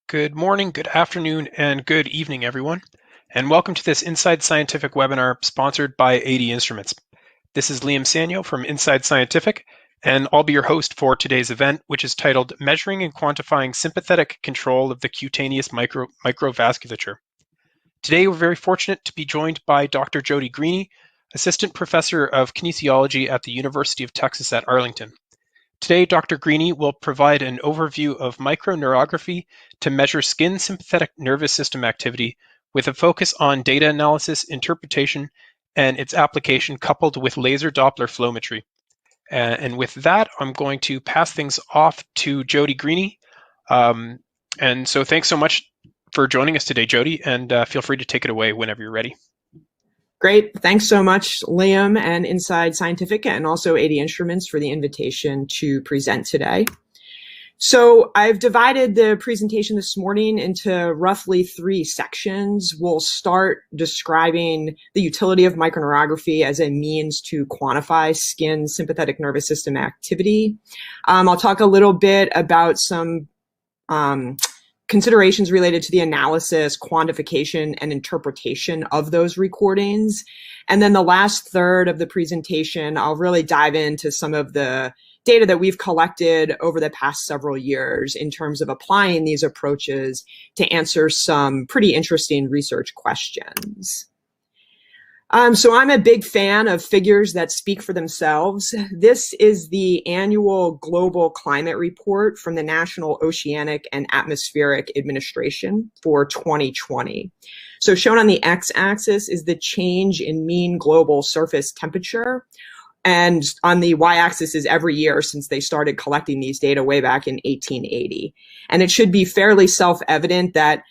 Good morning, good afternoon, and good evening, everyone, and welcome to this Inside Scientific webinar sponsored by 80 Instruments. This is Liam Sanyo from Inside Scientific, and I'll be your host for today's event, which is titled Measuring and Quantifying Sympathetic Control of the Cutaneous Microvasculature. Today, we're very fortunate to be joined by Dr. Jody Greaney, Assistant Professor of Kinesiology at the University of Texas at Arlington. Today, Dr. Greaney will provide an overview of microneurography to measure skin sympathetic nervous system activity with a focus on data analysis, interpretation, and its application coupled with laser Doppler flowmetry. And with that, I'm going to pass things off to Jody Greaney. And so thanks so much for joining us today, Jody, and feel free to take it away whenever you're ready. Great. Thanks so much, Liam and Inside Scientific, and also 80 Instruments for the invitation to present today. So I've divided the presentation this morning into roughly 3 sections. We'll start describing the utility of microneurography as a means to quantify skin sympathetic nervous system activity. I'll talk a little bit about some considerations related to the analysis, quantification, and interpretation of those recordings. And then the last third of the presentation, I'll really dive into some of the data that we've collected over the past several years in terms of applying these approaches to answer some pretty interesting research questions. So I'm a big fan of figures that speak for themselves. This is the annual global climate report from the National Oceanic and Atmospheric Administration for 2020. So shown on the x-axis is the change in mean global surface temperature. And on the y-axis is every year since they started collecting these data way back in 1880. And it should be fairly self-evident that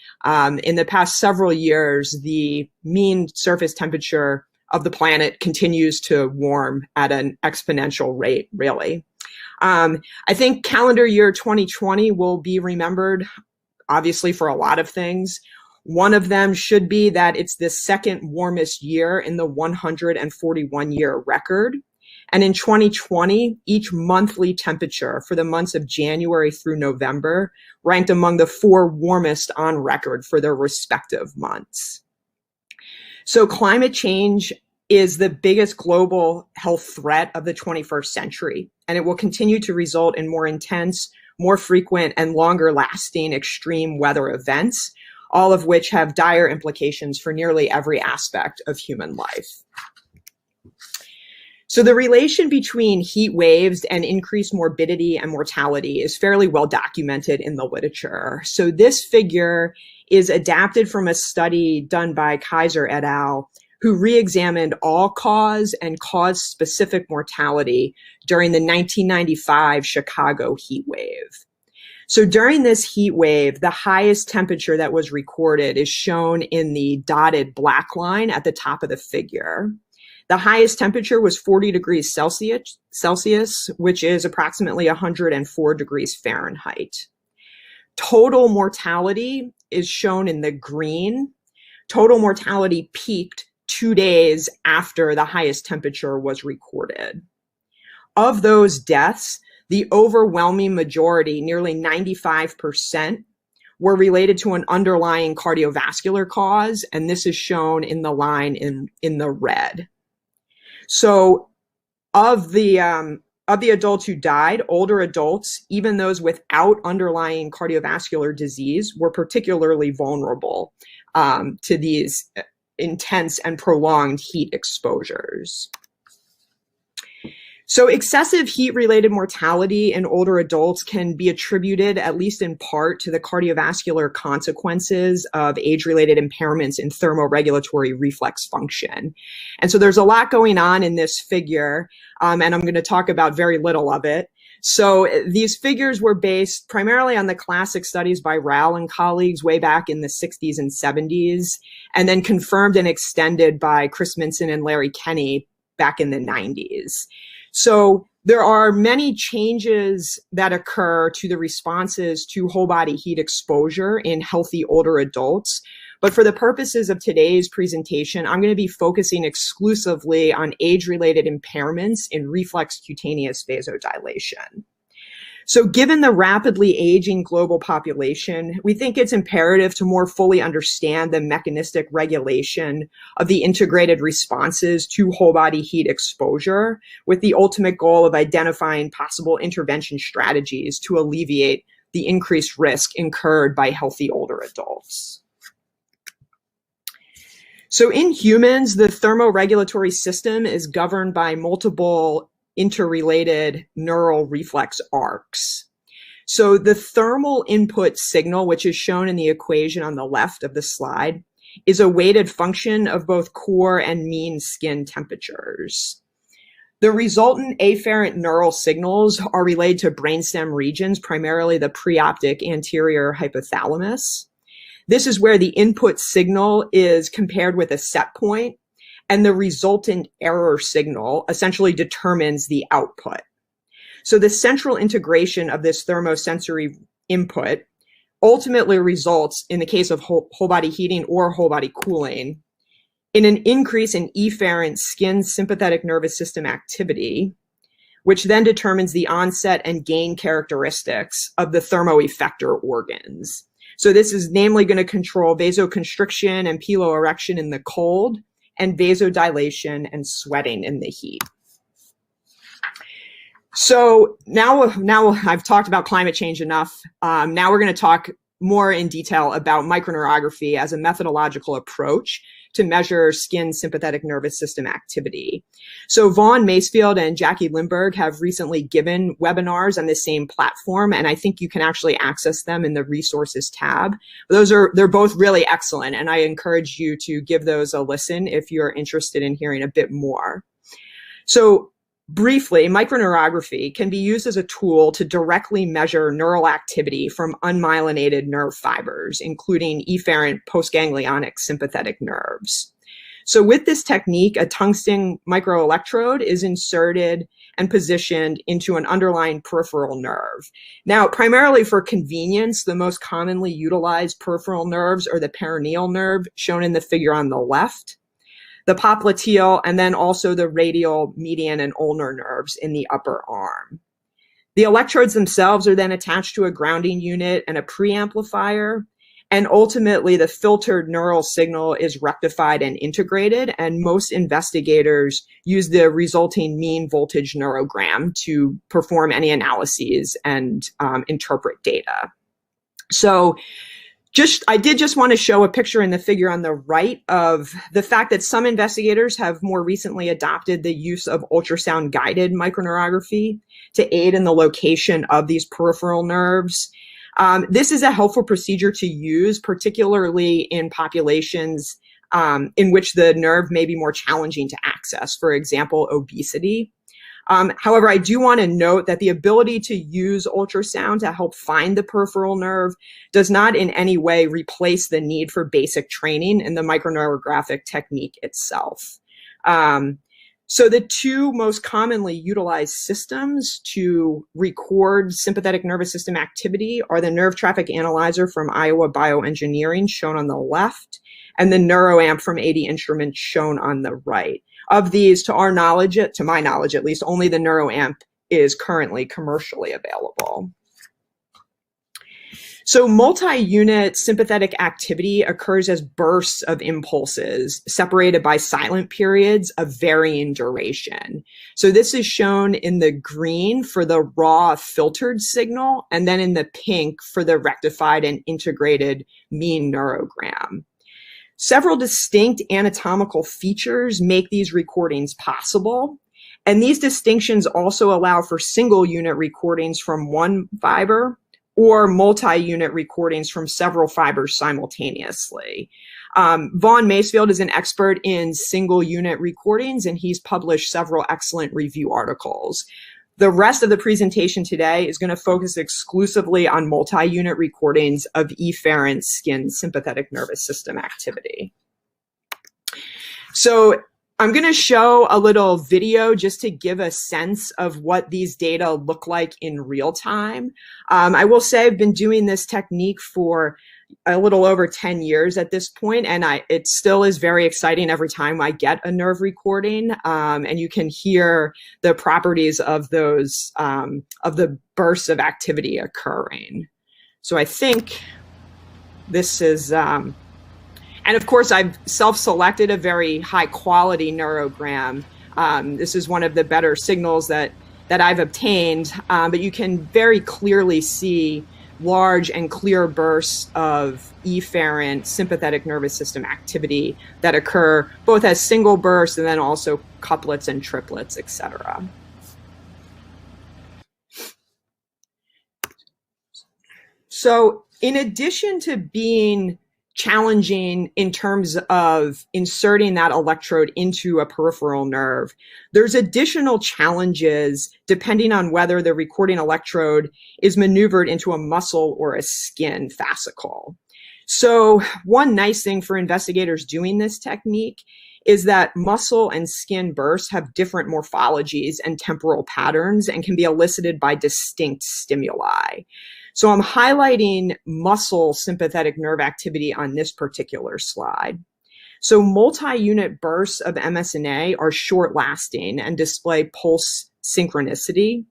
in the past several years, the mean surface temperature of the planet continues to warm at an exponential rate, really. I think calendar year 2020 will be remembered, obviously, for a lot of things. One of them should be that it's the second warmest year in the 141-year record. And in 2020, each monthly temperature for the months of January through November ranked among the 4 warmest on record for their respective months. So climate change is the biggest global health threat of the 21st century, and it will continue to result in more intense, more frequent, and longer lasting extreme weather events, all of which have dire implications for nearly every aspect of human life. So the relation between heat waves and increased morbidity and mortality is fairly well documented in the literature. So this figure is adapted from a study done by Kaiser et al., who re-examined all-cause and cause-specific mortality during the 1995 Chicago heat wave. So during this heat wave, the highest temperature that was recorded is shown in the dotted black line at the top of the figure. The highest temperature was 40 degrees Celsius, which is approximately 104 degrees Fahrenheit. Total mortality is shown in the green. Total mortality peaked 2 days after the highest temperature was recorded. Of those deaths, the overwhelming majority, nearly 95%, were related to an underlying cardiovascular cause, and this is shown in the line in the red. So of the adults who died, older adults, even those without underlying cardiovascular disease, were particularly vulnerable to these intense and prolonged heat exposures. So excessive heat-related mortality in older adults can be attributed, at least in part, to the cardiovascular consequences of age-related impairments in thermoregulatory reflex function. And so there's a lot going on in this figure, and I'm going to talk about very little of it. So these figures were based primarily on the classic studies by Rao and colleagues way back in the 60s and 70s, and then confirmed and extended by Chris Minson and Larry Kenny back in the 90s. So there are many changes that occur to the responses to whole body heat exposure in healthy older adults. But for the purposes of today's presentation, I'm going to be focusing exclusively on age-related impairments in reflex cutaneous vasodilation. So given the rapidly aging global population, we think it's imperative to more fully understand the mechanistic regulation of the integrated responses to whole body heat exposure, with the ultimate goal of identifying possible intervention strategies to alleviate the increased risk incurred by healthy older adults. So in humans, the thermoregulatory system is governed by multiple interrelated neural reflex arcs. So the thermal input signal, which is shown in the equation on the left of the slide, is a weighted function of both core and mean skin temperatures. The resultant afferent neural signals are relayed to brainstem regions, primarily the preoptic anterior hypothalamus. This is where the input signal is compared with a set point, and the resultant error signal essentially determines the output. So the central integration of this thermosensory input ultimately results, in the case of whole body heating or whole body cooling, in an increase in efferent skin sympathetic nervous system activity, which then determines the onset and gain characteristics of the thermoeffector organs. So this is namely going to control vasoconstriction and piloerection in the cold, and vasodilation and sweating in the heat. So now I've talked about climate change enough. Now we're going to talk more in detail about microneurography as a methodological approach to measure skin sympathetic nervous system activity. So Vaughn Macefield and Jackie Lindberg have recently given webinars on the same platform, and I think you can actually access them in the resources tab. They're both really excellent, and I encourage you to give those a listen if you're interested in hearing a bit more. So briefly, microneurography can be used as a tool to directly measure neural activity from unmyelinated nerve fibers, including efferent postganglionic sympathetic nerves. So with this technique, a tungsten microelectrode is inserted and positioned into an underlying peripheral nerve. Now, primarily for convenience, the most commonly utilized peripheral nerves are the perineal nerve, shown in the figure on the left, the popliteal, and then also the radial, median, and ulnar nerves in the upper arm. The electrodes themselves are then attached to a grounding unit and a preamplifier, and ultimately the filtered neural signal is rectified and integrated, and most investigators use the resulting mean voltage neurogram to perform any analyses and interpret data. So I did just want to show a picture in the figure on the right of the fact that some investigators have more recently adopted the use of ultrasound-guided microneurography to aid in the location of these peripheral nerves. This is a helpful procedure to use, particularly in populations in which the nerve may be more challenging to access, for example, obesity. However, I do want to note that the ability to use ultrasound to help find the peripheral nerve does not in any way replace the need for basic training in the microneurographic technique itself. So the two most commonly utilized systems to record sympathetic nervous system activity are the nerve traffic analyzer from Iowa Bioengineering, shown on the left, and the NeuroAmp from 80 Instruments, shown on the right. Of these, to our knowledge, to my knowledge at least, only the NeuroAmp is currently commercially available. So multi-unit sympathetic activity occurs as bursts of impulses separated by silent periods of varying duration. So this is shown in the green for the raw filtered signal, and then in the pink for the rectified and integrated mean neurogram. Several distinct anatomical features make these recordings possible, and these distinctions also allow for single unit recordings from one fiber or multi-unit recordings from several fibers simultaneously. Vaughn Macefield is an expert in single unit recordings, and he's published several excellent review articles. The rest of the presentation today is going to focus exclusively on multi-unit recordings of efferent skin sympathetic nervous system activity. So I'm going to show a little video just to give a sense of what these data look like in real time. I will say I've been doing this technique for a little over 10 years at this point, and it still is very exciting every time I get a nerve recording, and you can hear the properties of those of the bursts of activity occurring. So I think this is, and of course I've self-selected a very high quality neurogram. This is one of the better signals that I've obtained, but you can very clearly see large and clear bursts of efferent sympathetic nervous system activity that occur both as single bursts and then also couplets and triplets, etc. So in addition to being challenging in terms of inserting that electrode into a peripheral nerve, there's additional challenges depending on whether the recording electrode is maneuvered into a muscle or a skin fascicle. So one nice thing for investigators doing this technique is that muscle and skin bursts have different morphologies and temporal patterns and can be elicited by distinct stimuli. So I'm highlighting muscle sympathetic nerve activity on this particular slide. So multi-unit bursts of MSNA are short-lasting and display pulse synchronicity.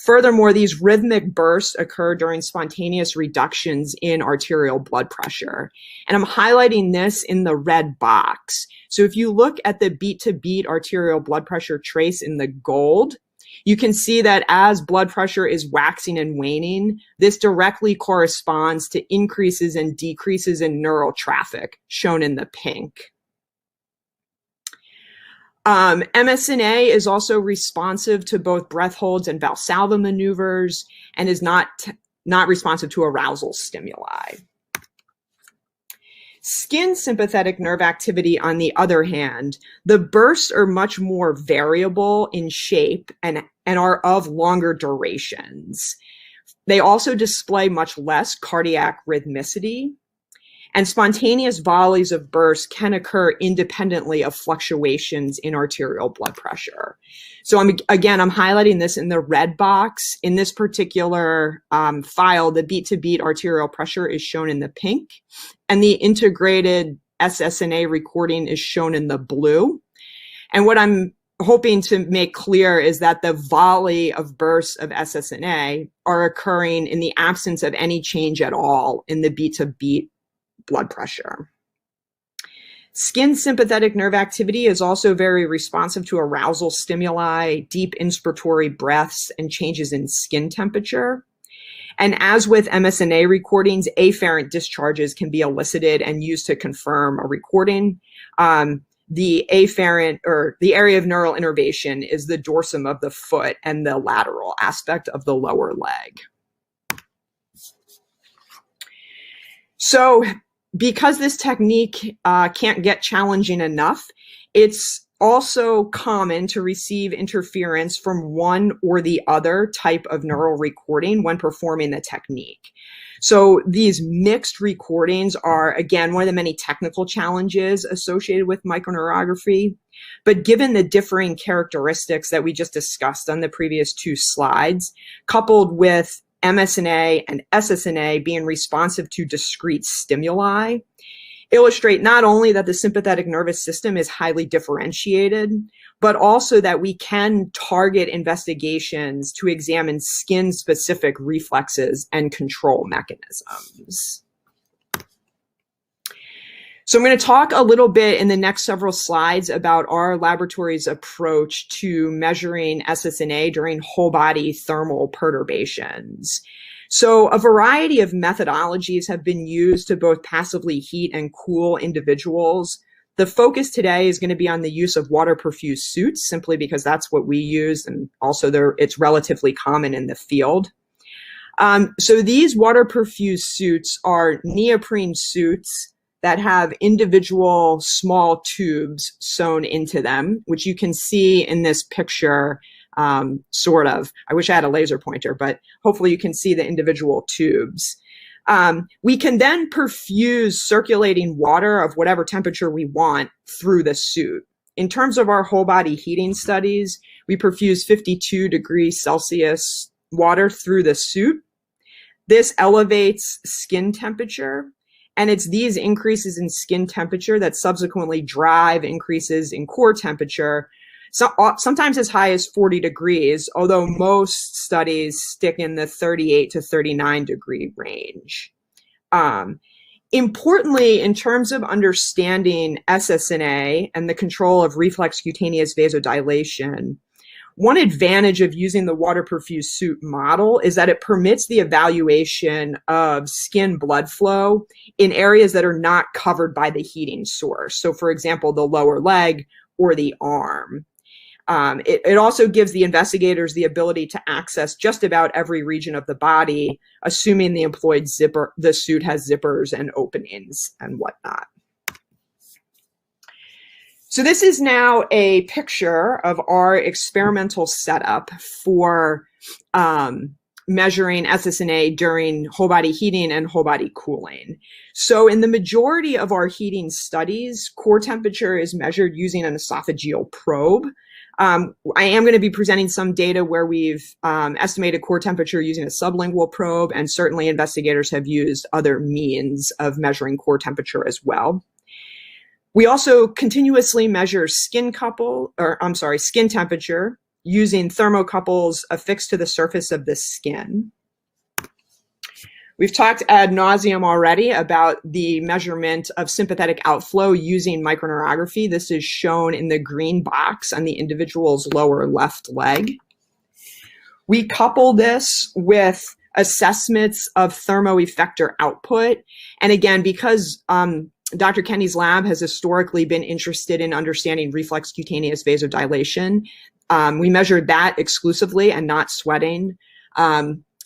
Furthermore, these rhythmic bursts occur during spontaneous reductions in arterial blood pressure. And I'm highlighting this in the red box. So if you look at the beat-to-beat arterial blood pressure trace in the gold, you can see that as blood pressure is waxing and waning, this directly corresponds to increases and decreases in neural traffic, shown in the pink. MSNA is also responsive to both breath holds and Valsalva maneuvers and is not responsive to arousal stimuli. Skin sympathetic nerve activity, on the other hand, the bursts are much more variable in shape and are of longer durations. They also display much less cardiac rhythmicity, and spontaneous volleys of bursts can occur independently of fluctuations in arterial blood pressure. So I'm highlighting this in the red box. In this particular file, the beat-to-beat arterial pressure is shown in the pink, and the integrated SSNA recording is shown in the blue. And what I'm hoping to make clear is that the volley of bursts of SSNA are occurring in the absence of any change at all in the beat-to-beat blood pressure. Skin sympathetic nerve activity is also very responsive to arousal stimuli, deep inspiratory breaths, and changes in skin temperature. And as with MSNA recordings, afferent discharges can be elicited and used to confirm a recording. The afferent, or the area of neural innervation, is the dorsum of the foot and the lateral aspect of the lower leg. So because this technique can't get challenging enough, it's also common to receive interference from one or the other type of neural recording when performing the technique. So these mixed recordings are, again, one of the many technical challenges associated with microneurography. But given the differing characteristics that we just discussed on the previous two slides, coupled with MSNA and SSNA being responsive to discrete stimuli, illustrate not only that the sympathetic nervous system is highly differentiated, but also that we can target investigations to examine skin-specific reflexes and control mechanisms. So I'm going to talk a little bit in the next several slides about our laboratory's approach to measuring SSNA during whole body thermal perturbations. So a variety of methodologies have been used to both passively heat and cool individuals. The focus today is going to be on the use of water-perfused suits, simply because that's what we use, and also it's relatively common in the field. So these water-perfused suits are neoprene suits that have individual small tubes sewn into them, which you can see in this picture, sort of. I wish I had a laser pointer, but hopefully you can see the individual tubes. We can then perfuse circulating water of whatever temperature we want through the suit. In terms of our whole body heating studies, we perfuse 52 degrees Celsius water through the suit. This elevates skin temperature, And it's these increases in skin temperature that subsequently drive increases in core temperature, sometimes as high as 40 degrees, although most studies stick in the 38 to 39 degree range. Importantly, in terms of understanding SSNA and the control of reflex cutaneous vasodilation, one advantage of using the water-perfused suit model is that it permits the evaluation of skin blood flow in areas that are not covered by the heating source. So, for example, the lower leg or the arm. It also gives the investigators the ability to access just about every region of the body, assuming the suit has zippers and openings and whatnot. So this is now a picture of our experimental setup for measuring SSNA during whole body heating and whole body cooling. So in the majority of our heating studies, core temperature is measured using an esophageal probe. I am going to be presenting some data where we've estimated core temperature using a sublingual probe, and certainly investigators have used other means of measuring core temperature as well. We also continuously measure skin temperature using thermocouples affixed to the surface of the skin. We've talked ad nauseum already about the measurement of sympathetic outflow using microneurography. This is shown in the green box on the individual's lower left leg. We couple this with assessments of thermoeffector output. And again, because Dr. Kenny's lab has historically been interested in understanding reflex cutaneous vasodilation, we measured that exclusively and not sweating.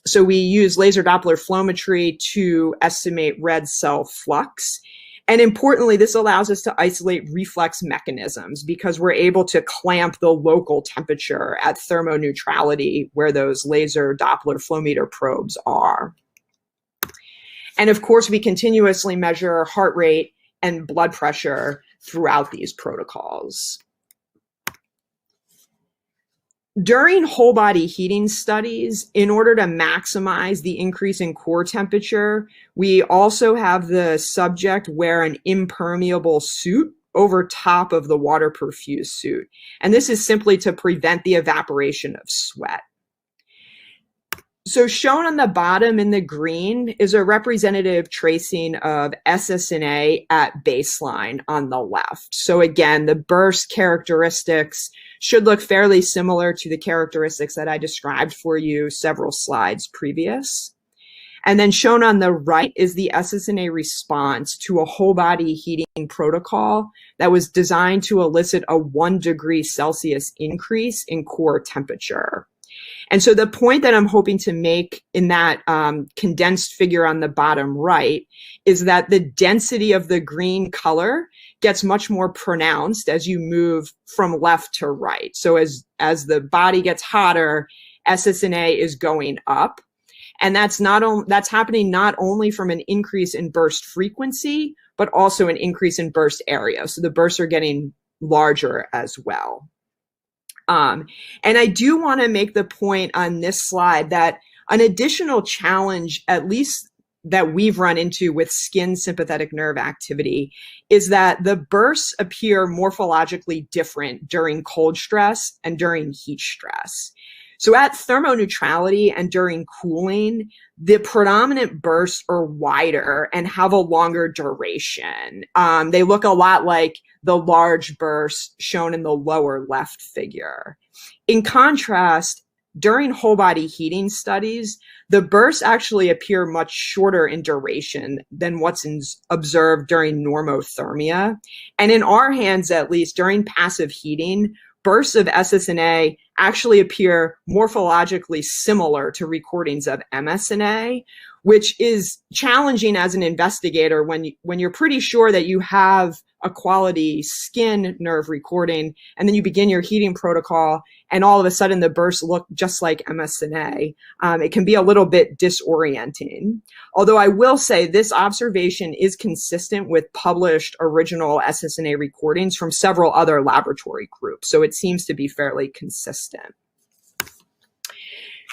So we use laser Doppler flowmetry to estimate red cell flux. And importantly, this allows us to isolate reflex mechanisms because we're able to clamp the local temperature at thermoneutrality where those laser Doppler flowmeter probes are. And of course, we continuously measure heart rate and blood pressure throughout these protocols. During whole body heating studies, in order to maximize the increase in core temperature, we also have the subject wear an impermeable suit over top of the water-perfused suit. And this is simply to prevent the evaporation of sweat. So shown on the bottom in the green is a representative tracing of SSNA at baseline on the left. So again, the burst characteristics should look fairly similar to the characteristics that I described for you several slides previous. And then shown on the right is the SSNA response to a whole body heating protocol that was designed to elicit a 1 degree Celsius increase in core temperature. And so the point that I'm hoping to make in that condensed figure on the bottom right is that the density of the green color gets much more pronounced as you move from left to right. So as the body gets hotter, SSNA is going up. And that's happening not only from an increase in burst frequency, but also an increase in burst area. So the bursts are getting larger as well. And I do want to make the point on this slide that an additional challenge, at least that we've run into with skin sympathetic nerve activity, is that the bursts appear morphologically different during cold stress and during heat stress. So at thermoneutrality and during cooling, the predominant bursts are wider and have a longer duration. They look a lot like the large bursts shown in the lower left figure. In contrast, during whole body heating studies, the bursts actually appear much shorter in duration than what's observed during normothermia. And in our hands, at least, during passive heating, bursts of SSNA actually appear morphologically similar to recordings of MSNA, which is challenging as an investigator when you're pretty sure that you have a quality skin nerve recording, and then you begin your heating protocol, and all of a sudden the bursts look just like MSNA. It can be a little bit disorienting. Although I will say this observation is consistent with published original SSNA recordings from several other laboratory groups, so it seems to be fairly consistent.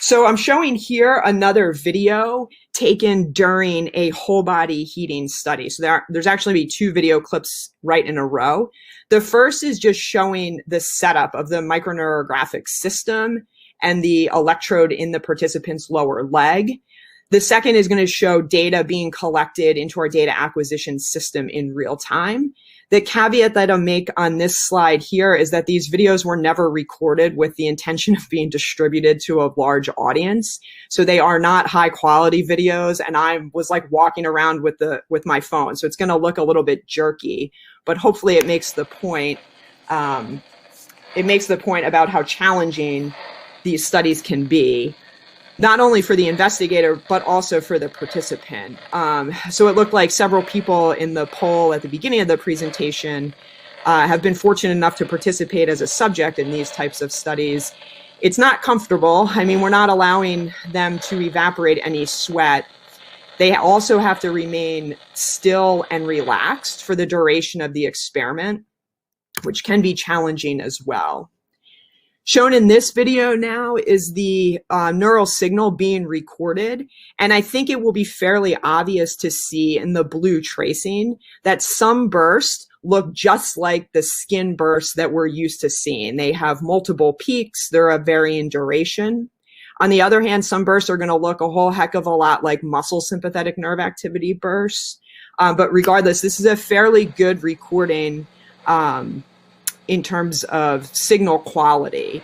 So I'm showing here another video taken during a whole body heating study. So there's actually be two video clips right in a row. The first is just showing the setup of the microneurographic system and the electrode in the participant's lower leg. The second is going to show data being collected into our data acquisition system in real time. The caveat that I'll make on this slide here is that these videos were never recorded with the intention of being distributed to a large audience. So they are not high quality videos, and I was like walking around with my phone. So it's going to look a little bit jerky, but hopefully it makes the point. It makes the point about how challenging these studies can be, not only for the investigator, but also for the participant. So it looked like several people in the poll at the beginning of the presentation have been fortunate enough to participate as a subject in these types of studies. It's not comfortable. I mean, we're not allowing them to evaporate any sweat. They also have to remain still and relaxed for the duration of the experiment, which can be challenging as well. Shown in this video now is the neural signal being recorded, and I think it will be fairly obvious to see in the blue tracing that some bursts look just like the skin bursts that we're used to seeing. They have multiple peaks, they're of varying duration. On the other hand, some bursts are going to look a whole heck of a lot like muscle sympathetic nerve activity bursts. But regardless, this is a fairly good recording in terms of signal quality.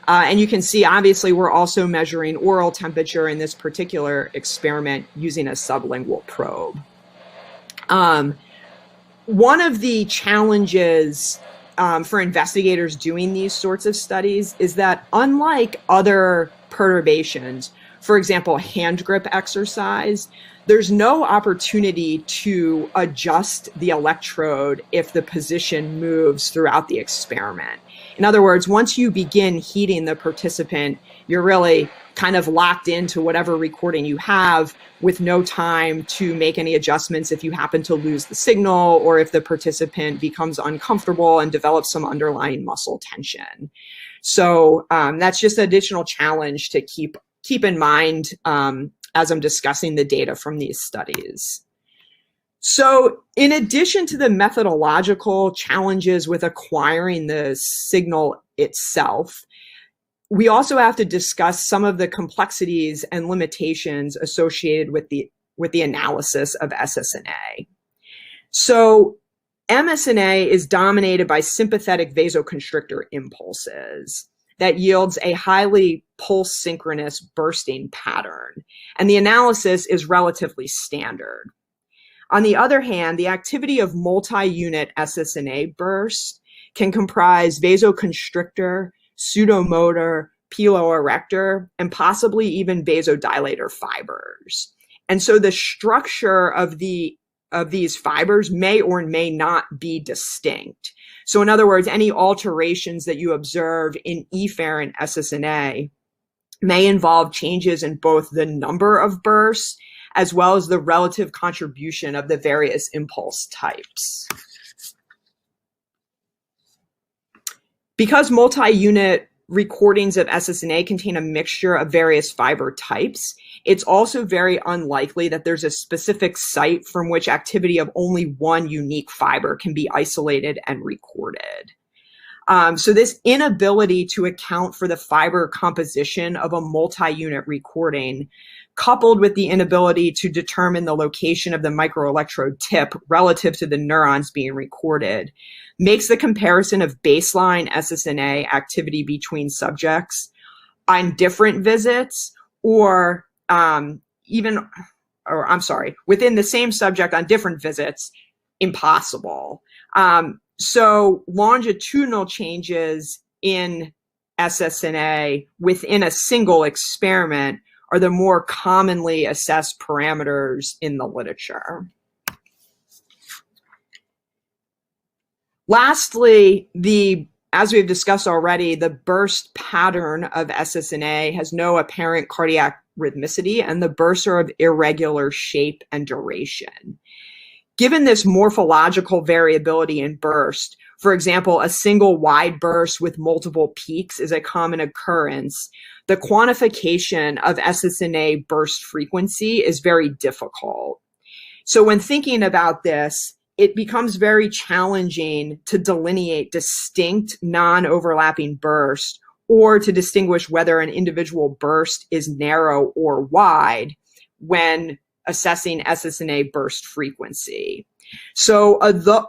And you can see, obviously, we're also measuring oral temperature in this particular experiment using a sublingual probe. One of the challenges for investigators doing these sorts of studies is that unlike other perturbations, for example, hand grip exercise, there's no opportunity to adjust the electrode if the position moves throughout the experiment. In other words, once you begin heating the participant, you're really kind of locked into whatever recording you have with no time to make any adjustments if you happen to lose the signal or if the participant becomes uncomfortable and develops some underlying muscle tension. So that's just an additional challenge to keep in mind as I'm discussing the data from these studies. So in addition to the methodological challenges with acquiring the signal itself, we also have to discuss some of the complexities and limitations associated with the analysis of SSNA. So MSNA is dominated by sympathetic vasoconstrictor impulses that yields a highly pulse synchronous bursting pattern, and the analysis is relatively standard. On the other hand, the activity of multi-unit SSNA bursts can comprise vasoconstrictor, pseudomotor, piloerector, and possibly even vasodilator fibers. And so the structure of these fibers may or may not be distinct. So in other words, any alterations that you observe in efferent SSNA may involve changes in both the number of bursts as well as the relative contribution of the various impulse types. Because multi-unit recordings of SSNA contain a mixture of various fiber types, it's also very unlikely that there's a specific site from which activity of only one unique fiber can be isolated and recorded. So this inability to account for the fiber composition of a multi-unit recording, coupled with the inability to determine the location of the microelectrode tip relative to the neurons being recorded, makes the comparison of baseline SSNA activity between subjects on different visits within the same subject on different visits impossible. So longitudinal changes in SSNA within a single experiment are the more commonly assessed parameters in the literature. Lastly, as we've discussed already, the burst pattern of SSNA has no apparent cardiac rhythmicity, and the bursts are of irregular shape and duration. Given this morphological variability in burst, for example, a single wide burst with multiple peaks is a common occurrence. the quantification of SSNA burst frequency is very difficult. So when thinking about this, it becomes very challenging to delineate distinct non-overlapping bursts or to distinguish whether an individual burst is narrow or wide when assessing SSNA burst frequency. So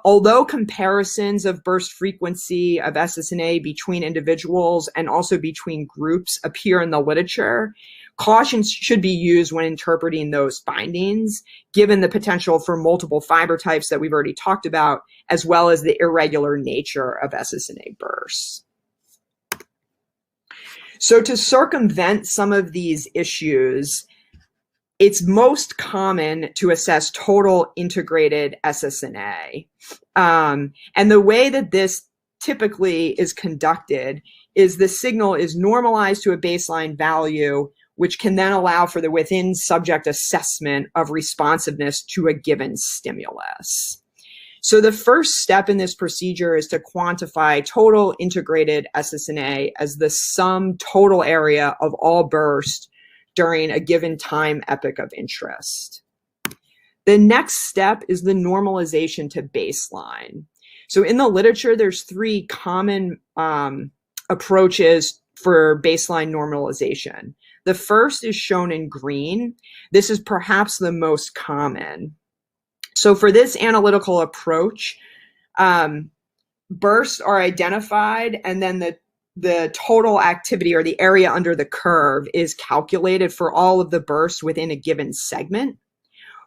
although comparisons of burst frequency of SSNA between individuals and also between groups appear in the literature, caution should be used when interpreting those findings, given the potential for multiple fiber types that we've already talked about, as well as the irregular nature of SSNA bursts. So to circumvent some of these issues, it's most common to assess total integrated SSNA. And the way that this typically is conducted is the signal is normalized to a baseline value, which can then allow for the within subject assessment of responsiveness to a given stimulus. So the first step in this procedure is to quantify total integrated SSNA as the sum total area of all bursts during a given time epoch of interest. The next step is the normalization to baseline. So in the literature, there's three common approaches for baseline normalization. The first is shown in green. This is perhaps the most common. So for this analytical approach, bursts are identified, and then the total activity, or the area under the curve, is calculated for all of the bursts within a given segment.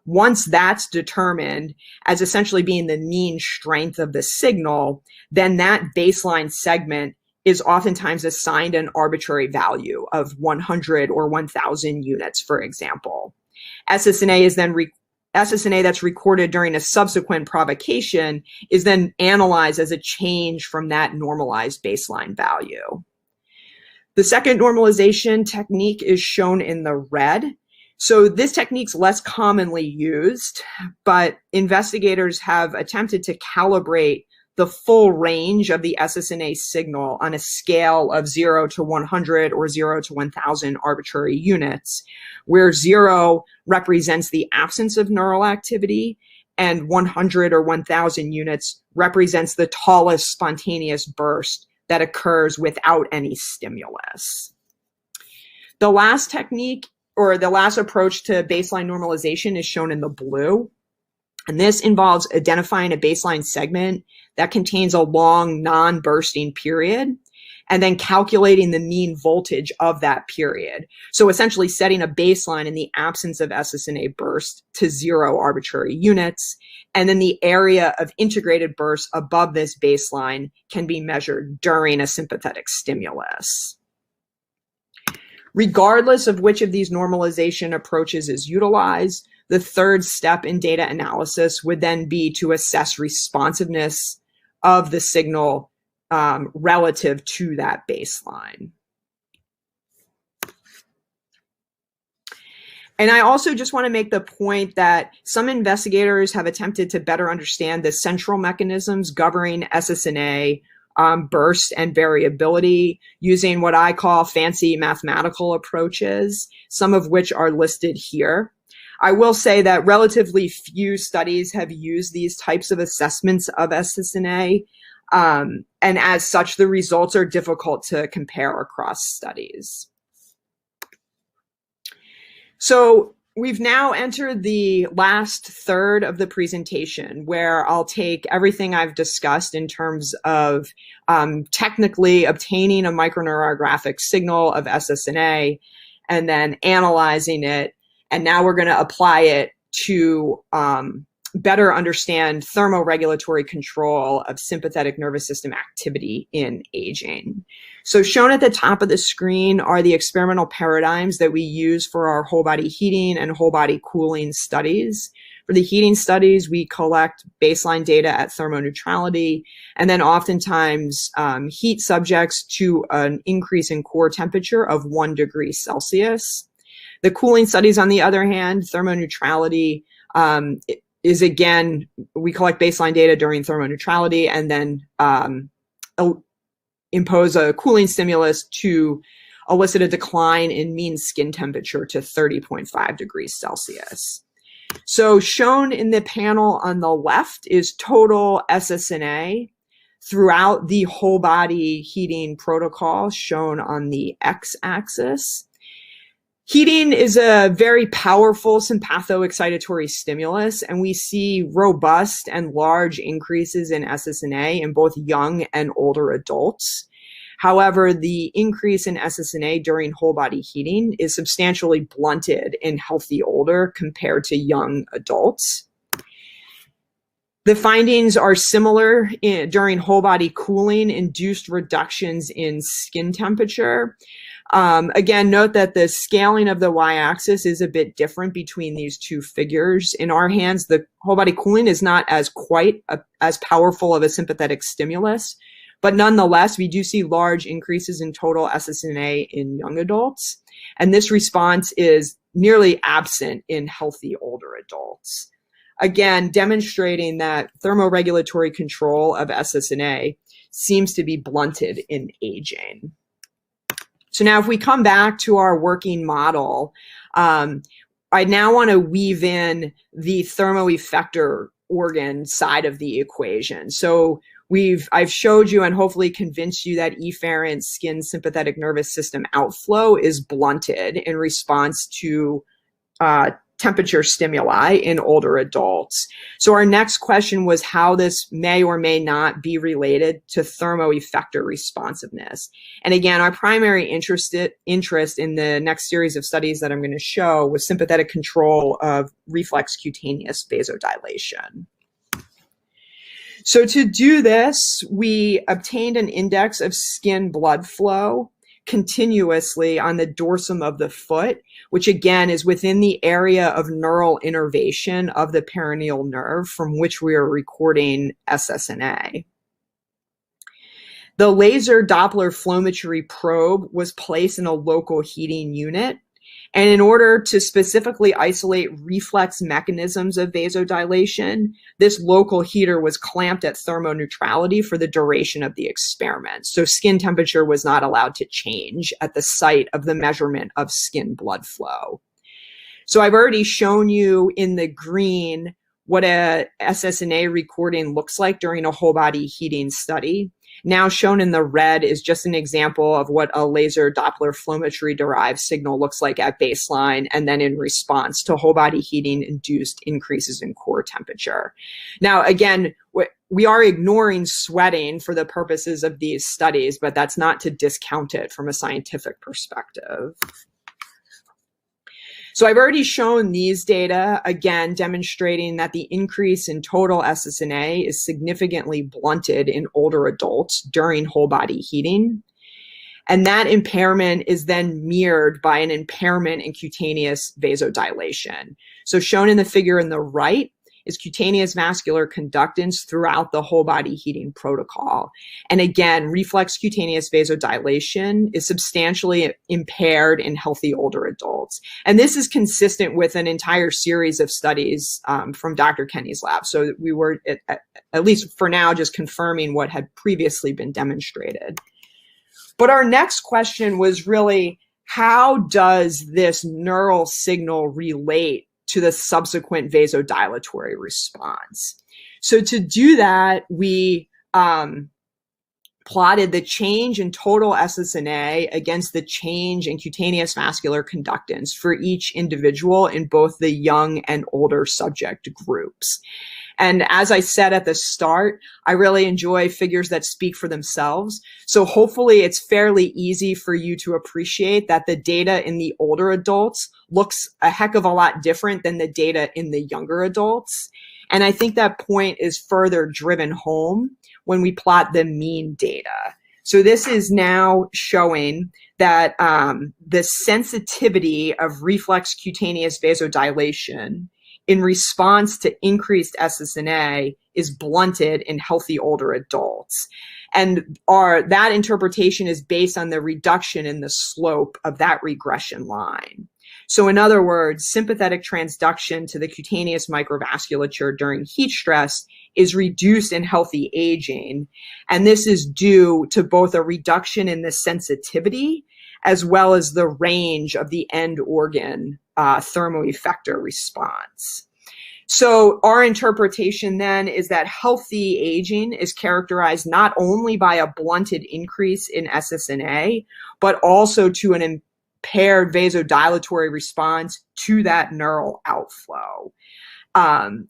Once that's determined as essentially being the mean strength of the signal, then that baseline segment is oftentimes assigned an arbitrary value of 100 or 1,000 units, for example. SSNA that's recorded during a subsequent provocation is then analyzed as a change from that normalized baseline value. The second normalization technique is shown in the red. So this technique's less commonly used, but investigators have attempted to calibrate the full range of the SSNA signal on a scale of 0 to 100 or 0 to 1,000 arbitrary units, where 0 represents the absence of neural activity and 100 or 1,000 units represents the tallest spontaneous burst that occurs without any stimulus. The last technique, or the last approach to baseline normalization, is shown in the blue. And this involves identifying a baseline segment that contains a long non-bursting period and then calculating the mean voltage of that period. So essentially setting a baseline in the absence of SSNA burst to 0 arbitrary units. And then the area of integrated bursts above this baseline can be measured during a sympathetic stimulus. Regardless of which of these normalization approaches is utilized, the third step in data analysis would then be to assess responsiveness of the signal relative to that baseline. And I also just want to make the point that some investigators have attempted to better understand the central mechanisms governing SSNA burst and variability using what I call fancy mathematical approaches, some of which are listed here. I will say that relatively few studies have used these types of assessments of SSNA, and as such, the results are difficult to compare across studies. So we've now entered the last third of the presentation, where I'll take everything I've discussed in terms of technically obtaining a microneurographic signal of SSNA and then analyzing it. And now we're going to apply it to better understand thermoregulatory control of sympathetic nervous system activity in aging. So shown at the top of the screen are the experimental paradigms that we use for our whole body heating and whole body cooling studies. For the heating studies, we collect baseline data at thermoneutrality, and then oftentimes heat subjects to an increase in core temperature of 1 degree Celsius. The cooling studies, on the other hand, thermoneutrality is, again, we collect baseline data during thermoneutrality and then impose a cooling stimulus to elicit a decline in mean skin temperature to 30.5 degrees Celsius. So shown in the panel on the left is total SSNA throughout the whole body heating protocol, shown on the x-axis. Heating is a very powerful sympathoexcitatory stimulus, and we see robust and large increases in SSNA in both young and older adults. However, the increase in SSNA during whole body heating is substantially blunted in healthy older compared to young adults. The findings are similar during whole body cooling, induced reductions in skin temperature. Again, note that the scaling of the y-axis is a bit different between these two figures. In our hands, the whole body cooling is not as as powerful of a sympathetic stimulus, but nonetheless, we do see large increases in total SSNA in young adults. And this response is nearly absent in healthy older adults. Again, demonstrating that thermoregulatory control of SSNA seems to be blunted in aging. So now if we come back to our working model, I now want to weave in the thermoeffector organ side of the equation. So I've showed you and hopefully convinced you that efferent skin sympathetic nervous system outflow is blunted in response to temperature stimuli in older adults. So our next question was how this may or may not be related to thermoeffector responsiveness. And again, our primary interest in the next series of studies that I'm going to show was sympathetic control of reflex cutaneous vasodilation. So to do this, we obtained an index of skin blood flow continuously on the dorsum of the foot, which again is within the area of neural innervation of the perineal nerve from which we are recording SSNA. The laser Doppler flowmetry probe was placed in a local heating unit. And in order to specifically isolate reflex mechanisms of vasodilation, this local heater was clamped at thermoneutrality for the duration of the experiment. So skin temperature was not allowed to change at the site of the measurement of skin blood flow. So I've already shown you in the green what a SSNA recording looks like during a whole body heating study. Now shown in the red is just an example of what a laser Doppler flowmetry derived signal looks like at baseline and then in response to whole body heating induced increases in core temperature. Now, again, we are ignoring sweating for the purposes of these studies, but that's not to discount it from a scientific perspective. So I've already shown these data, again, demonstrating that the increase in total SSNA is significantly blunted in older adults during whole body heating. And that impairment is then mirrored by an impairment in cutaneous vasodilation. So shown in the figure in the right is cutaneous vascular conductance throughout the whole body heating protocol. And again, reflex cutaneous vasodilation is substantially impaired in healthy older adults. And this is consistent with an entire series of studies from Dr. Kenny's lab. So we were, at least for now, just confirming what had previously been demonstrated. But our next question was really, how does this neural signal relate to the subsequent vasodilatory response? So to do that, we plotted the change in total SSNA against the change in cutaneous vascular conductance for each individual in both the young and older subject groups. And as I said at the start, I really enjoy figures that speak for themselves. So hopefully it's fairly easy for you to appreciate that the data in the older adults looks a heck of a lot different than the data in the younger adults. And I think that point is further driven home when we plot the mean data. So this is now showing that the sensitivity of reflex cutaneous vasodilation in response to increased SSNA is blunted in healthy older adults. And that interpretation is based on the reduction in the slope of that regression line. So in other words, sympathetic transduction to the cutaneous microvasculature during heat stress is reduced in healthy aging. And this is due to both a reduction in the sensitivity as well as the range of the end organ thermoeffector response. So our interpretation then is that healthy aging is characterized not only by a blunted increase in SSNA, but also to an impaired vasodilatory response to that neural outflow.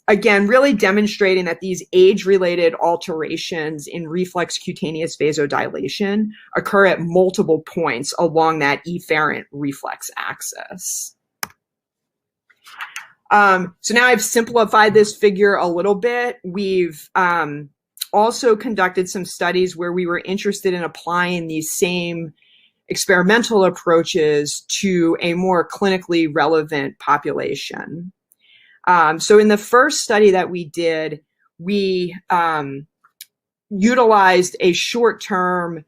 Again, really demonstrating that these age-related alterations in reflex cutaneous vasodilation occur at multiple points along that efferent reflex axis. So now I've simplified this figure a little bit. We've also conducted some studies where we were interested in applying these same experimental approaches to a more clinically relevant population. So in the first study that we did, we utilized a short-term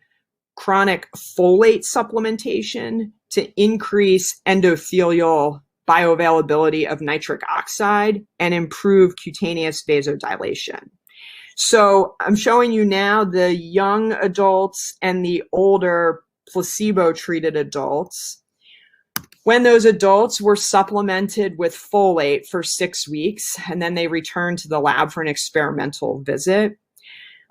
chronic folate supplementation to increase endothelial bioavailability of nitric oxide and improve cutaneous vasodilation. So I'm showing you now the young adults and the older placebo-treated adults. When those adults were supplemented with folate for 6 weeks, and then they returned to the lab for an experimental visit,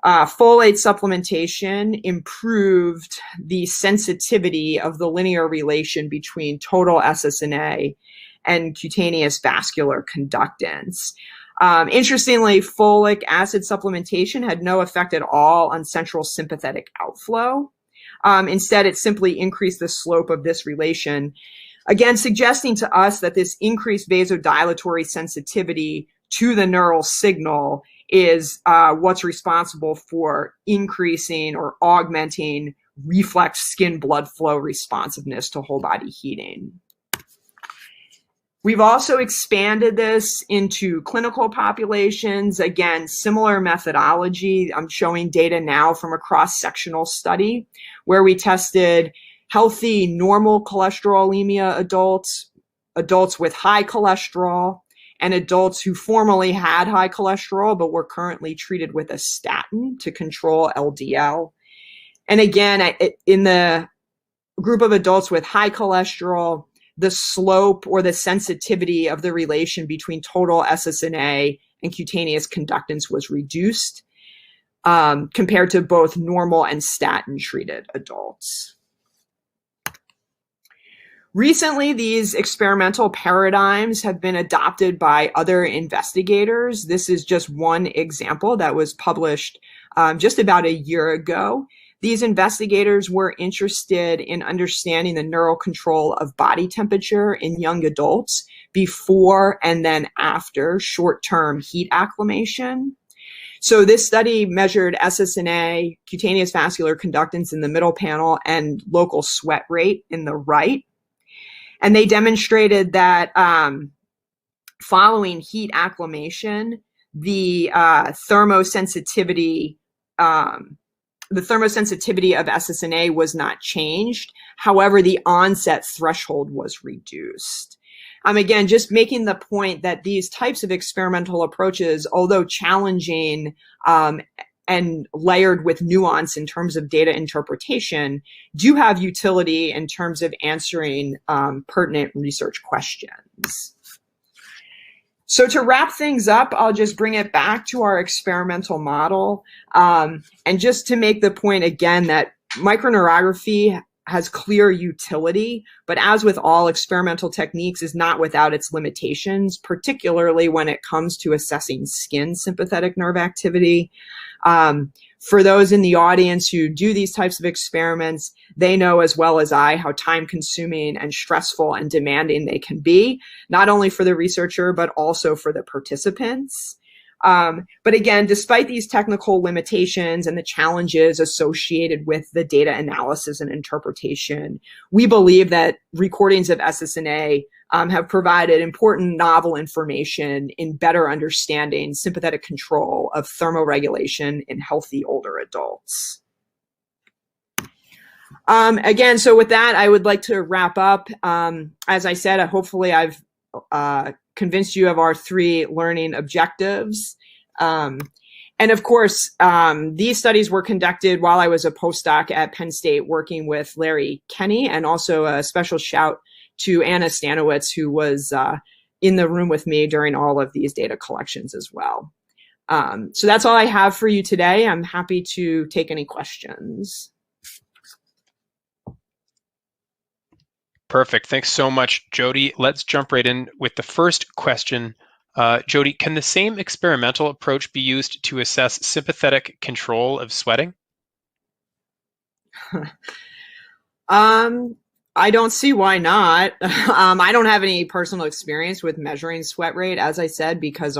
folate supplementation improved the sensitivity of the linear relation between total SSNA and cutaneous vascular conductance. Interestingly, folic acid supplementation had no effect at all on central sympathetic outflow. Instead, it simply increased the slope of this relation, again, suggesting to us that this increased vasodilatory sensitivity to the neural signal is what's responsible for increasing or augmenting reflex skin blood flow responsiveness to whole body heating. We've also expanded this into clinical populations. Again, similar methodology. I'm showing data now from a cross-sectional study where we tested healthy normal cholesterolemia adults, adults with high cholesterol, and adults who formerly had high cholesterol but were currently treated with a statin to control LDL. And again, in the group of adults with high cholesterol, the slope or the sensitivity of the relation between total SSNA and cutaneous conductance was reduced compared to both normal and statin-treated adults. Recently, these experimental paradigms have been adopted by other investigators. This is just one example that was published just about a year ago. These investigators were interested in understanding the neural control of body temperature in young adults before and then after short-term heat acclimation. So this study measured SSNA, cutaneous vascular conductance in the middle panel, and local sweat rate in the right. And they demonstrated that following heat acclimation, the thermosensitivity of SSNA was not changed. However, the onset threshold was reduced. Again, just making the point that these types of experimental approaches, although challenging and layered with nuance in terms of data interpretation, do have utility in terms of answering pertinent research questions. So to wrap things up, I'll just bring it back to our experimental model. And just to make the point again that microneurography has clear utility, but as with all experimental techniques, is not without its limitations, particularly when it comes to assessing skin sympathetic nerve activity. For those in the audience who do these types of experiments, they know as well as I how time-consuming and stressful and demanding they can be, not only for the researcher, but also for the participants. But again, despite these technical limitations and the challenges associated with the data analysis and interpretation, we believe that recordings of SSNA have provided important novel information in better understanding sympathetic control of thermoregulation in healthy older adults. Again, so with that, I would like to wrap up. As I said, hopefully I've convinced you of our 3 learning objectives. And of course, these studies were conducted while I was a postdoc at Penn State working with Larry Kenny, and also a special shout to Anna Stanowitz, who was in the room with me during all of these data collections as well. So that's all I have for you today. I'm happy to take any questions. Perfect. Thanks so much, Jody. Let's jump right in with the first question. Jody, can the same experimental approach be used to assess sympathetic control of sweating? I don't see why not. I don't have any personal experience with measuring sweat rate, as I said, because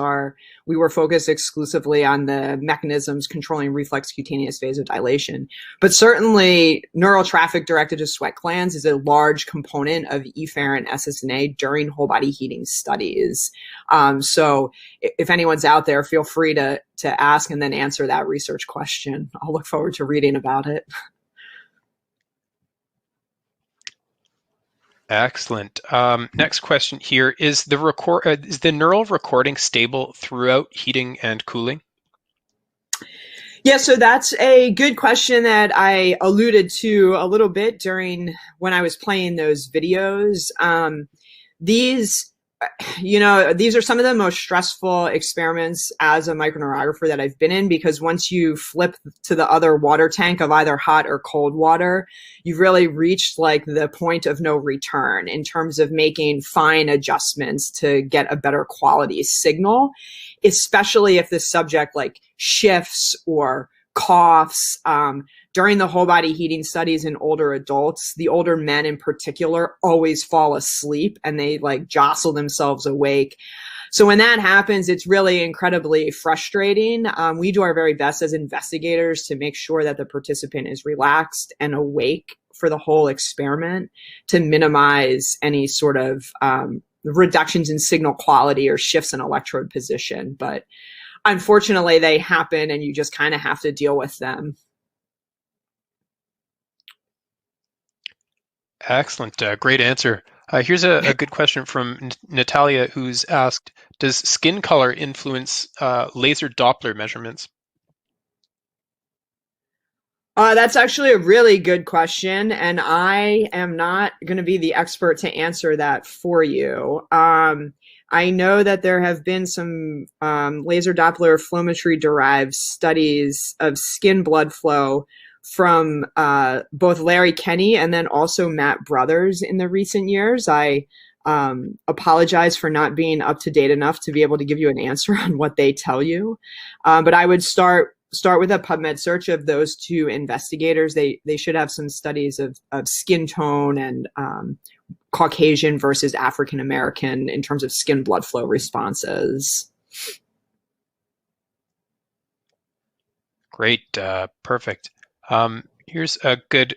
we were focused exclusively on the mechanisms controlling reflex cutaneous vasodilation. But certainly, neural traffic directed to sweat glands is a large component of efferent SSNA during whole body heating studies. So if anyone's out there, feel free to ask and then answer that research question. I'll look forward to reading about it. Excellent. Next question here, is the neural recording stable throughout heating and cooling? Yeah, so that's a good question that I alluded to a little bit when I was playing those videos. These are some of the most stressful experiments as a microneurographer that I've been in, because once you flip to the other water tank of either hot or cold water, you've really reached like the point of no return in terms of making fine adjustments to get a better quality signal, especially if the subject like shifts or coughs. During the whole body heating studies in older adults, the older men in particular always fall asleep and they like jostle themselves awake. So when that happens, it's really incredibly frustrating. We do our very best as investigators to make sure that the participant is relaxed and awake for the whole experiment to minimize any sort of reductions in signal quality or shifts in electrode position. But unfortunately, they happen and you just kind of have to deal with them. Excellent. Great answer. Here's a good question from Natalia, who's asked, does skin color influence laser Doppler measurements? That's actually a really good question, and I am not going to be the expert to answer that for you. I know that there have been some laser Doppler flowmetry-derived studies of skin blood flow from both Larry Kenny and then also Matt Brothers in the recent years. I apologize for not being up to date enough to be able to give you an answer on what they tell you. But I would start with a PubMed search of those two investigators. They should have some studies of skin tone and Caucasian versus African American in terms of skin blood flow responses. Great. Perfect. Here's a good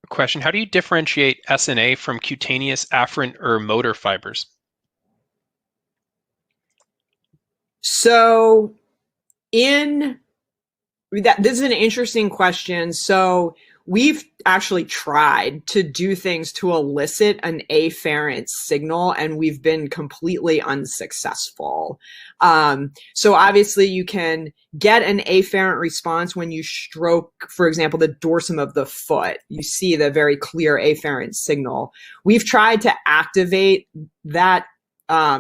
question. How do you differentiate SNA from cutaneous, afferent, or motor fibers? So this is an interesting question. So we've actually tried to do things to elicit an afferent signal, and we've been completely unsuccessful. So obviously you can get an afferent response when you stroke, for example, the dorsum of the foot. You see the very clear afferent signal. We've tried to activate that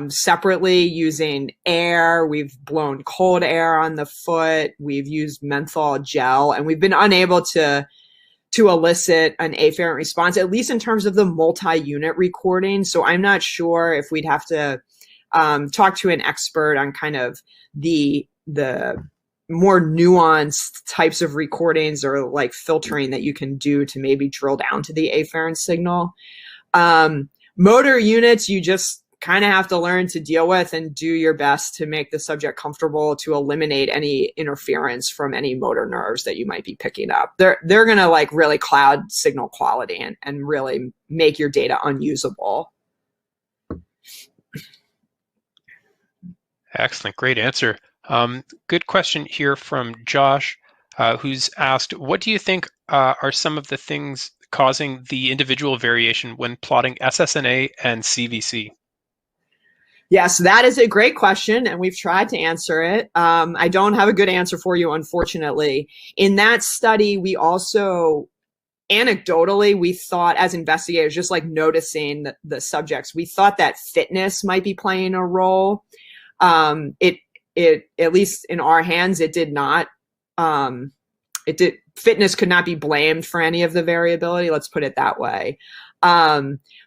separately using air. We've blown cold air on the foot. We've used menthol gel, and we've been unable to elicit an afferent response, at least in terms of the multi-unit recording. So I'm not sure if we'd have to talk to an expert on kind of the more nuanced types of recordings or like filtering that you can do to maybe drill down to the afferent signal. Motor units, you just kind of have to learn to deal with and do your best to make the subject comfortable to eliminate any interference from any motor nerves that you might be picking up. They're going to like really cloud signal quality and really make your data unusable. Excellent. Great answer. Good question here from Josh, who's asked, what do you think are some of the things causing the individual variation when plotting SSNA and CVC? Yes, that is a great question, and we've tried to answer it. I don't have a good answer for you, unfortunately. In that study, we also, anecdotally, we thought as investigators, just like noticing the subjects, we thought that fitness might be playing a role. It at least in our hands, it did not. Fitness could not be blamed for any of the variability. Let's put it that way.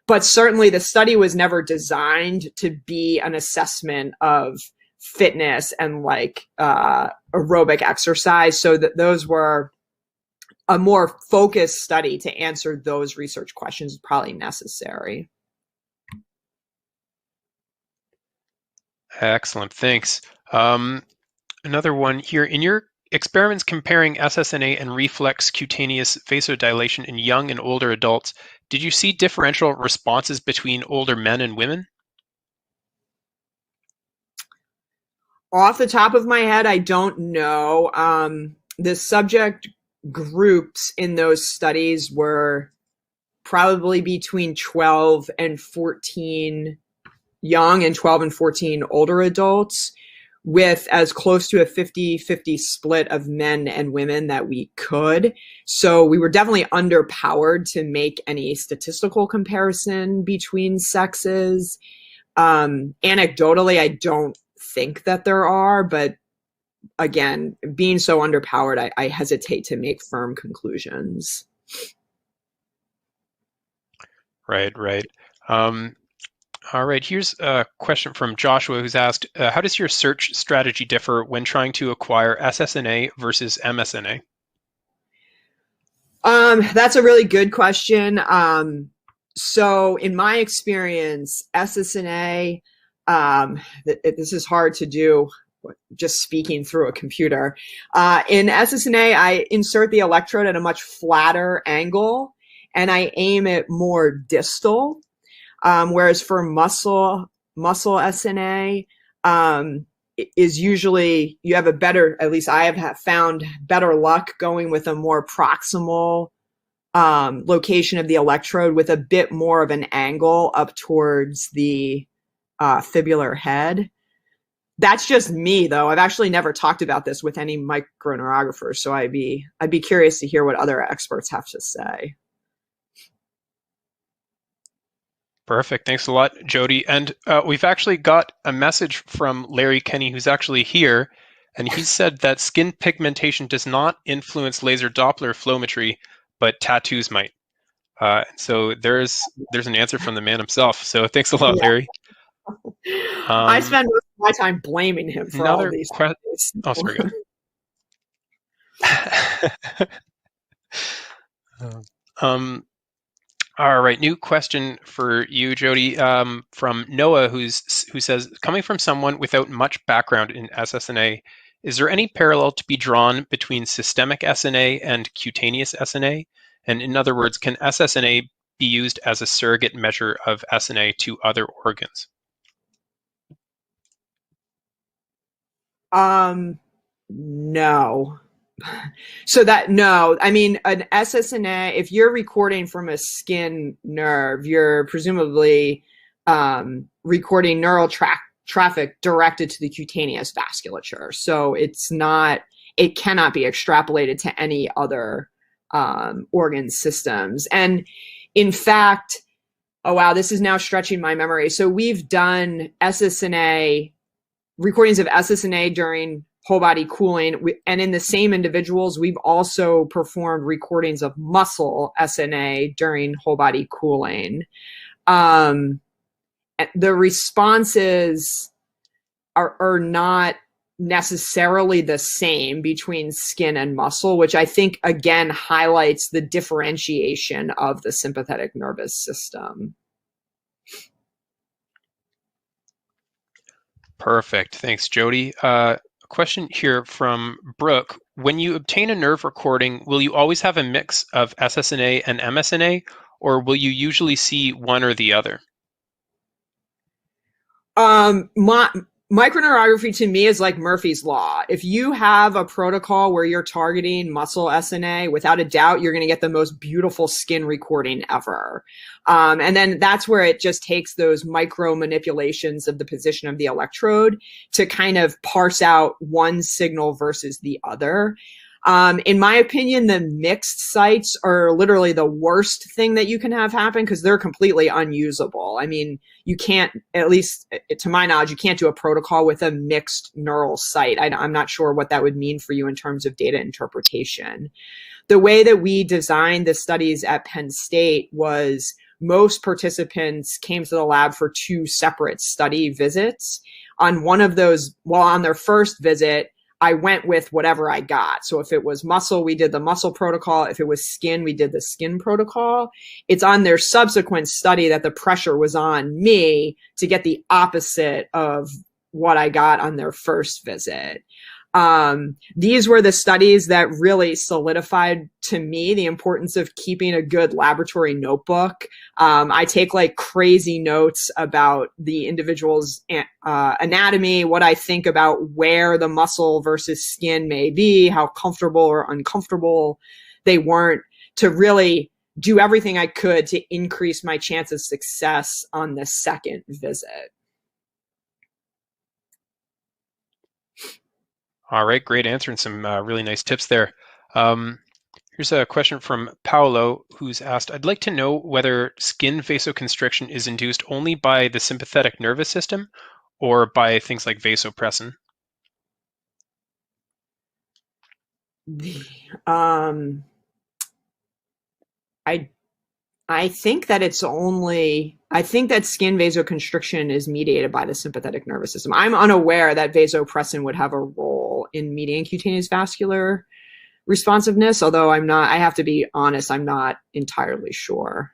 But certainly the study was never designed to be an assessment of fitness and like aerobic exercise. So that those were a more focused study to answer those research questions is probably necessary. Excellent, thanks. Another one here. In your experiments comparing SSNA and reflex cutaneous vasodilation in young and older adults, did you see differential responses between older men and women? Off the top of my head, I don't know. The subject groups in those studies were probably between 12 and 14 young and 12 and 14 older adults, with as close to a 50-50 split of men and women that we could. So we were definitely underpowered to make any statistical comparison between sexes. Anecdotally, I don't think that there are, but again, being so underpowered, I hesitate to make firm conclusions. Right. All right, here's a question from Joshua who's asked, how does your search strategy differ when trying to acquire SSNA versus MSNA? That's a really good question. So in my experience, SSNA, this is hard to do just speaking through a computer. In SSNA, I insert the electrode at a much flatter angle and I aim it more distal. Whereas for muscle SNA is usually, you have a better, at least I have found better luck going with a more proximal location of the electrode with a bit more of an angle up towards the fibular head. That's just me, though. I've actually never talked about this with any microneurographers, so I'd be curious to hear what other experts have to say. Perfect. Thanks a lot, Jody. And we've actually got a message from Larry Kenny, who's actually here, and he said that skin pigmentation does not influence laser Doppler flowmetry, but tattoos might. So there's an answer from the man himself. So thanks a lot, Larry. I spend most of my time blaming him for all these things. Oh, sorry. All right, new question for you, Jody, from Noah, who says, coming from someone without much background in SSNA, is there any parallel to be drawn between systemic SNA and cutaneous SNA? And in other words, can SSNA be used as a surrogate measure of SNA to other organs? No. So no, I mean, an SSNA, if you're recording from a skin nerve, you're presumably recording neural traffic directed to the cutaneous vasculature. So it cannot be extrapolated to any other organ systems. And in fact, oh wow, this is now stretching my memory. So we've done recordings of SSNA during whole body cooling. And in the same individuals, we've also performed recordings of muscle SNA during whole body cooling. The responses are not necessarily the same between skin and muscle, which I think, again, highlights the differentiation of the sympathetic nervous system. Perfect. Thanks, Jody. Question here from Brooke. When you obtain a nerve recording, will you always have a mix of SSNA and MSNA, or will you usually see one or the other? Microneurography to me is like Murphy's Law. If you have a protocol where you're targeting muscle SNA, without a doubt, you're going to get the most beautiful skin recording ever. And then that's where it just takes those micro manipulations of the position of the electrode to kind of parse out one signal versus the other. In my opinion, the mixed sites are literally the worst thing that you can have happen because they're completely unusable. I mean, you can't, at least to my knowledge, you can't do a protocol with a mixed neural site. I'm not sure what that would mean for you in terms of data interpretation. The way that we designed the studies at Penn State was most participants came to the lab for 2 separate study visits. On one of those, on their first visit, I went with whatever I got. So if it was muscle, we did the muscle protocol. If it was skin, we did the skin protocol. It's on their subsequent study that the pressure was on me to get the opposite of what I got on their first visit. These were the studies that really solidified to me the importance of keeping a good laboratory notebook. I take like crazy notes about the individual's anatomy, what I think about where the muscle versus skin may be, how comfortable or uncomfortable they weren't, to really do everything I could to increase my chance of success on the second visit. All right, great answer and some really nice tips there. Here's a question from Paolo, who's asked, I'd like to know whether skin vasoconstriction is induced only by the sympathetic nervous system or by things like vasopressin. I think that it's only, I think that skin vasoconstriction is mediated by the sympathetic nervous system. I'm unaware that vasopressin would have a role in mediating cutaneous vascular responsiveness, although I have to be honest, I'm not entirely sure.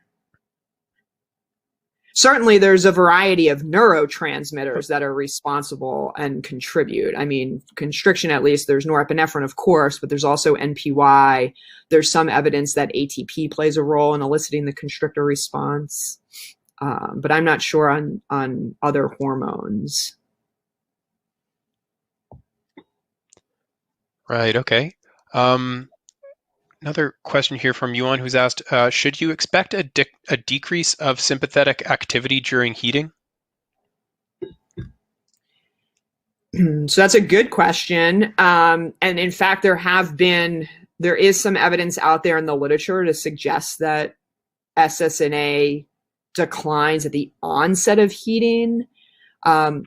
Certainly there's a variety of neurotransmitters that are responsible and contribute. I mean, constriction, at least, there's norepinephrine, of course, but there's also NPY. There's some evidence that ATP plays a role in eliciting the constrictor response. But I'm not sure on other hormones. Right, okay. Another question here from Yuan, who's asked, should you expect a decrease of sympathetic activity during heating? So that's a good question. And in fact, there is some evidence out there in the literature to suggest that SSNA declines at the onset of heating,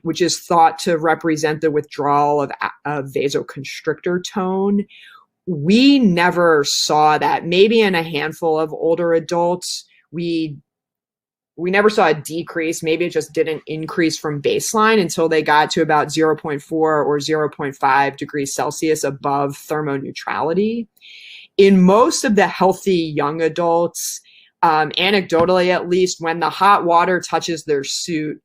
which is thought to represent the withdrawal of vasoconstrictor tone. We never saw that. Maybe in a handful of older adults, we never saw a decrease. Maybe it just didn't increase from baseline until they got to about 0.4 or 0.5 degrees Celsius above thermoneutrality. In most of the healthy young adults, anecdotally at least, when the hot water touches their suit,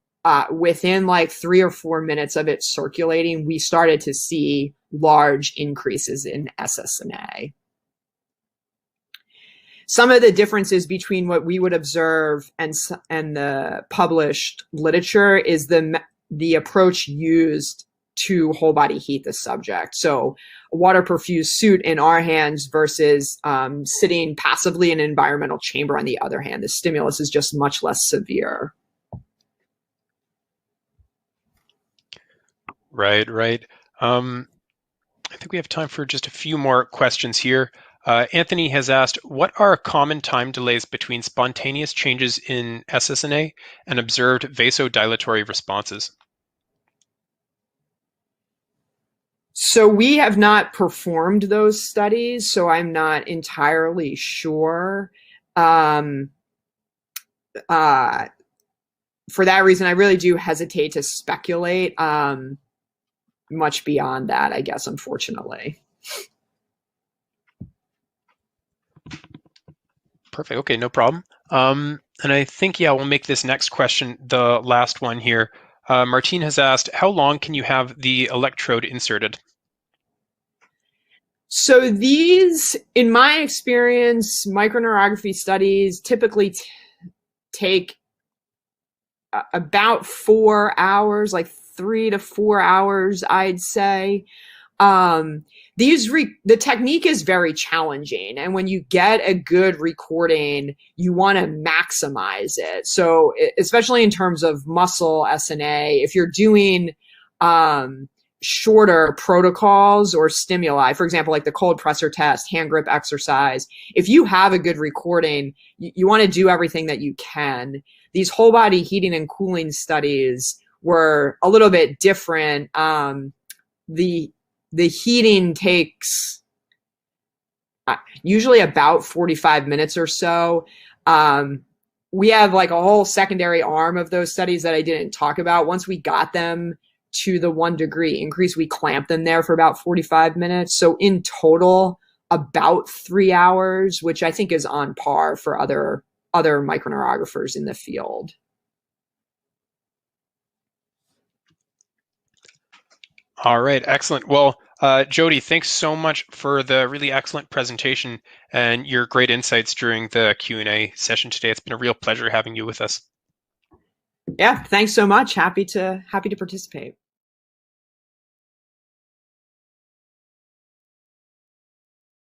within like 3 or 4 minutes of it circulating, we started to see large increases in SSNA. Some of the differences between what we would observe and the published literature is the approach used to whole body heat the subject. So a water perfused suit in our hands versus sitting passively in an environmental chamber on the other hand. The stimulus is just much less severe. Right. I think we have time for just a few more questions here. Anthony has asked, what are common time delays between spontaneous changes in SSNA and observed vasodilatory responses? So we have not performed those studies, so I'm not entirely sure. For that reason, I really do hesitate to speculate much beyond that, I guess, unfortunately. Perfect. Okay, no problem. And I think, we'll make this next question the last one here. Martine has asked, how long can you have the electrode inserted? So these, in my experience, microneurography studies typically take about 4 hours, like 3 to 4 hours, I'd say. The technique is very challenging, and when you get a good recording, you want to maximize it. So especially in terms of muscle SNA, if you're doing shorter protocols or stimuli, for example, like the cold presser test, hand grip exercise, if you have a good recording, you want to do everything that you can. These whole body heating and cooling studies were a little bit different. The heating takes usually about 45 minutes or so. We have like a whole secondary arm of those studies that I didn't talk about. Once we got them to the 1 degree increase, we clamped them there for about 45 minutes. So in total, about 3 hours, which I think is on par for other microneurographers in the field. All right, excellent. Well, Jody, thanks so much for the really excellent presentation and your great insights during the Q&A session today. It's been a real pleasure having you with us. Yeah, thanks so much. Happy to participate.